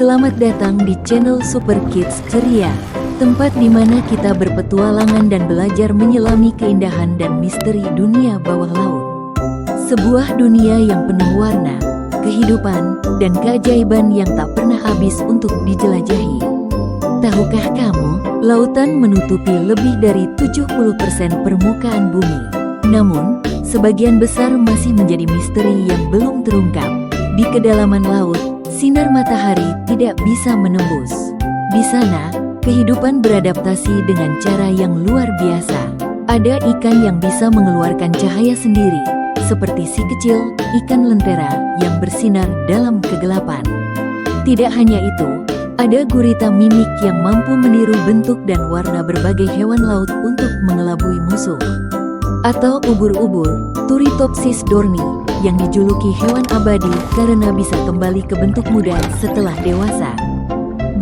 Selamat datang di channel Super Kids Ceria, tempat di mana kita berpetualangan dan belajar menyelami keindahan dan misteri dunia bawah laut. Sebuah dunia yang penuh warna, kehidupan, dan keajaiban yang tak pernah habis untuk dijelajahi. Tahukah kamu, lautan menutupi lebih dari 70% permukaan bumi. Namun, sebagian besar masih menjadi misteri yang belum terungkap. Di kedalaman laut, sinar matahari tidak bisa menembus. Di sana, kehidupan beradaptasi dengan cara yang luar biasa. Ada ikan yang bisa mengeluarkan cahaya sendiri, seperti si kecil, ikan lentera yang bersinar dalam kegelapan. Tidak hanya itu, ada gurita mimik yang mampu meniru bentuk dan warna berbagai hewan laut untuk mengelabui musuh. Atau ubur-ubur, Turritopsis dohrnii, yang dijuluki hewan abadi karena bisa kembali ke bentuk muda setelah dewasa.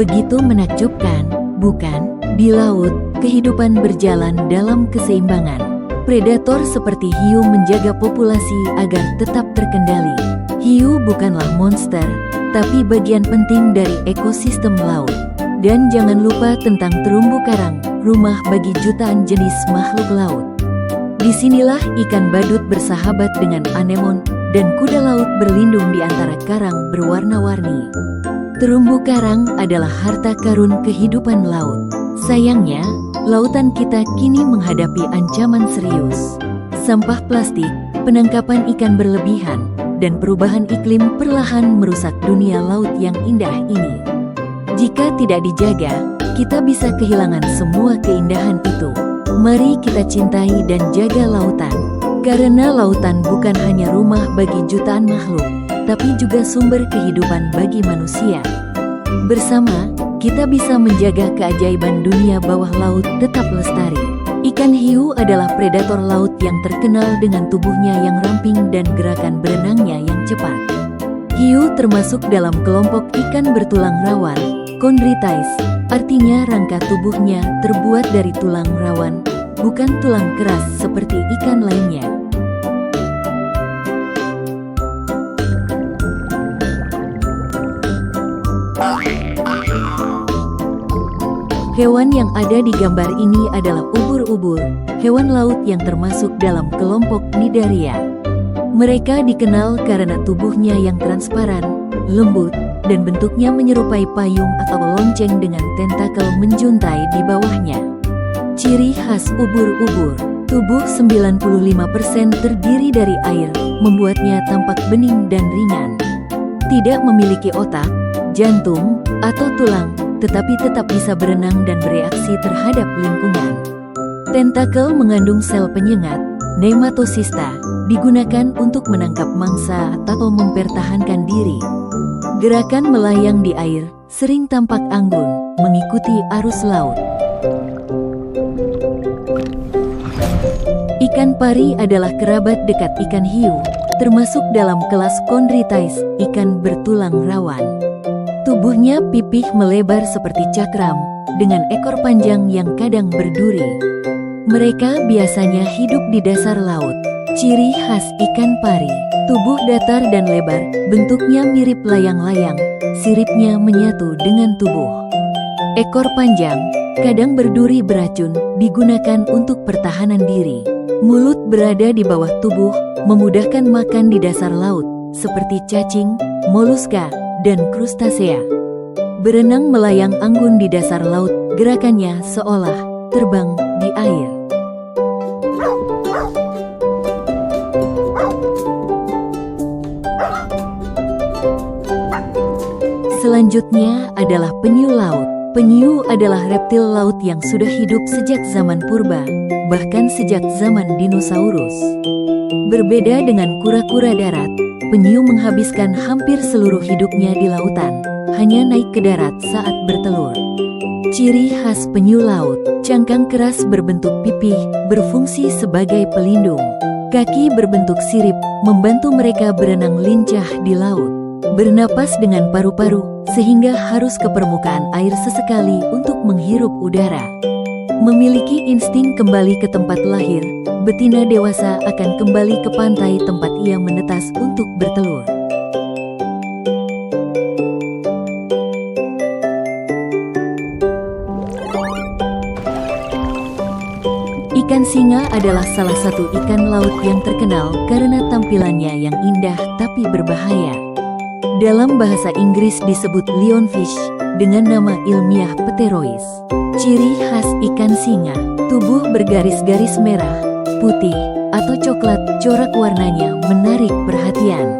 Begitu menakjubkan, bukan? Di laut, kehidupan berjalan dalam keseimbangan. Predator seperti hiu menjaga populasi agar tetap terkendali. Hiu bukanlah monster, tapi bagian penting dari ekosistem laut. Dan jangan lupa tentang terumbu karang, rumah bagi jutaan jenis makhluk laut. Disinilah ikan badut bersahabat dengan anemon, dan kuda laut berlindung di antara karang berwarna-warni. Terumbu karang adalah harta karun kehidupan laut. Sayangnya, lautan kita kini menghadapi ancaman serius. Sampah plastik, penangkapan ikan berlebihan, dan perubahan iklim perlahan merusak dunia laut yang indah ini. Jika tidak dijaga, kita bisa kehilangan semua keindahan itu. Mari kita cintai dan jaga lautan, karena lautan bukan hanya rumah bagi jutaan makhluk, tapi juga sumber kehidupan bagi manusia. Bersama, kita bisa menjaga keajaiban dunia bawah laut tetap lestari. Ikan hiu adalah predator laut yang terkenal dengan tubuhnya yang ramping dan gerakan berenangnya yang cepat. Hiu termasuk dalam kelompok ikan bertulang rawan, chondrites, artinya rangka tubuhnya terbuat dari tulang rawan, bukan tulang keras seperti ikan lainnya. Hewan yang ada di gambar ini adalah ubur-ubur, hewan laut yang termasuk dalam kelompok Cnidaria. Mereka dikenal karena tubuhnya yang transparan, lembut, dan bentuknya menyerupai payung atau lonceng dengan tentakel menjuntai di bawahnya. Ciri khas ubur-ubur, tubuh 95% terdiri dari air, membuatnya tampak bening dan ringan. Tidak memiliki otak, jantung, atau tulang, tetapi tetap bisa berenang dan bereaksi terhadap lingkungan. Tentakel mengandung sel penyengat, nematosista, digunakan untuk menangkap mangsa atau mempertahankan diri. Gerakan melayang di air sering tampak anggun, mengikuti arus laut. Ikan pari adalah kerabat dekat ikan hiu, termasuk dalam kelas chondrites, ikan bertulang rawan. Tubuhnya pipih melebar seperti cakram, dengan ekor panjang yang kadang berduri. Mereka biasanya hidup di dasar laut. Ciri khas ikan pari, tubuh datar dan lebar, bentuknya mirip layang-layang, siripnya menyatu dengan tubuh. Ekor panjang, kadang berduri beracun, digunakan untuk pertahanan diri. Mulut berada di bawah tubuh, memudahkan makan di dasar laut, seperti cacing, moluska, dan krustasea. Berenang melayang anggun di dasar laut, gerakannya seolah terbang di air. Selanjutnya adalah penyu laut. Penyu adalah reptil laut yang sudah hidup sejak zaman purba, bahkan sejak zaman dinosaurus. Berbeda dengan kura-kura darat, penyu menghabiskan hampir seluruh hidupnya di lautan, hanya naik ke darat saat bertelur. Ciri khas penyu laut, cangkang keras berbentuk pipih, berfungsi sebagai pelindung. Kaki berbentuk sirip, membantu mereka berenang lincah di laut. Bernapas dengan paru-paru, sehingga harus ke permukaan air sesekali untuk menghirup udara. Memiliki insting kembali ke tempat lahir, betina dewasa akan kembali ke pantai tempat ia menetas untuk bertelur. Ikan singa adalah salah satu ikan laut yang terkenal karena tampilannya yang indah tapi berbahaya. Dalam bahasa Inggris disebut lionfish dengan nama ilmiah Pterois. Ciri khas ikan singa, tubuh bergaris-garis merah, putih, atau coklat, corak warnanya menarik perhatian.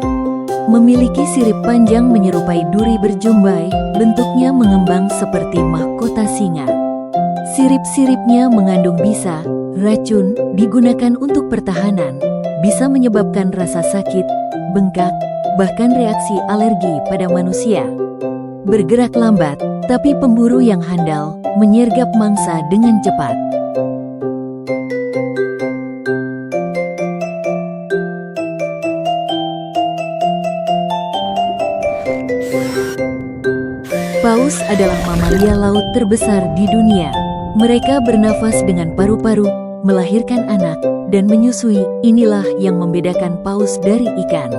Memiliki sirip panjang menyerupai duri berjumbai, bentuknya mengembang seperti mahkota singa. Sirip-siripnya mengandung bisa, racun, digunakan untuk pertahanan, bisa menyebabkan rasa sakit, bengkak, bahkan reaksi alergi pada manusia. Bergerak lambat, tapi pemburu yang handal, menyergap mangsa dengan cepat. Paus adalah mamalia laut terbesar di dunia. Mereka bernafas dengan paru-paru, melahirkan anak, dan menyusui. Inilah yang membedakan paus dari ikan.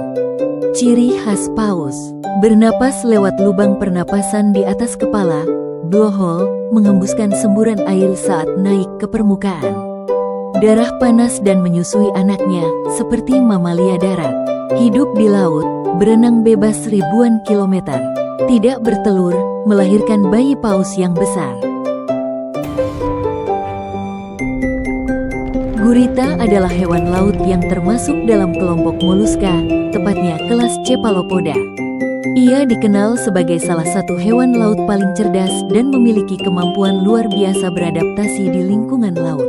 Ciri khas paus, bernapas lewat lubang pernapasan di atas kepala, blowhole, mengembuskan semburan air saat naik ke permukaan. Darah panas dan menyusui anaknya, seperti mamalia darat. Hidup di laut, berenang bebas ribuan kilometer. Tidak bertelur, melahirkan bayi paus yang besar. Gurita adalah hewan laut yang termasuk dalam kelompok moluska, tepatnya kelas Cephalopoda. Ia dikenal sebagai salah satu hewan laut paling cerdas dan memiliki kemampuan luar biasa beradaptasi di lingkungan laut.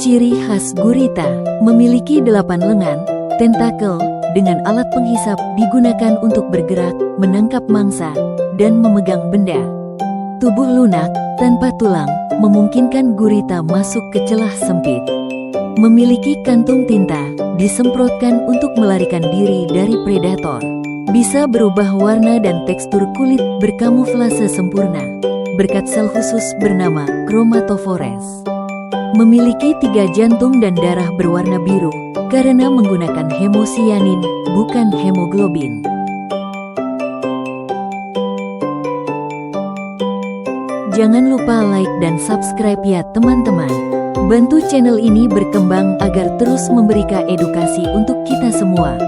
Ciri khas gurita, memiliki 8 lengan, tentakel, dengan alat penghisap digunakan untuk bergerak, menangkap mangsa, dan memegang benda. Tubuh lunak, tanpa tulang, memungkinkan gurita masuk ke celah sempit. Memiliki kantung tinta, disemprotkan untuk melarikan diri dari predator. Bisa berubah warna dan tekstur kulit berkamuflase sempurna, berkat sel khusus bernama chromatophores. Memiliki 3 jantung dan darah berwarna biru, karena menggunakan hemosianin, bukan hemoglobin. Jangan lupa like dan subscribe ya teman-teman. Bantu channel ini berkembang agar terus memberikan edukasi untuk kita semua.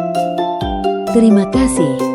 Terima kasih.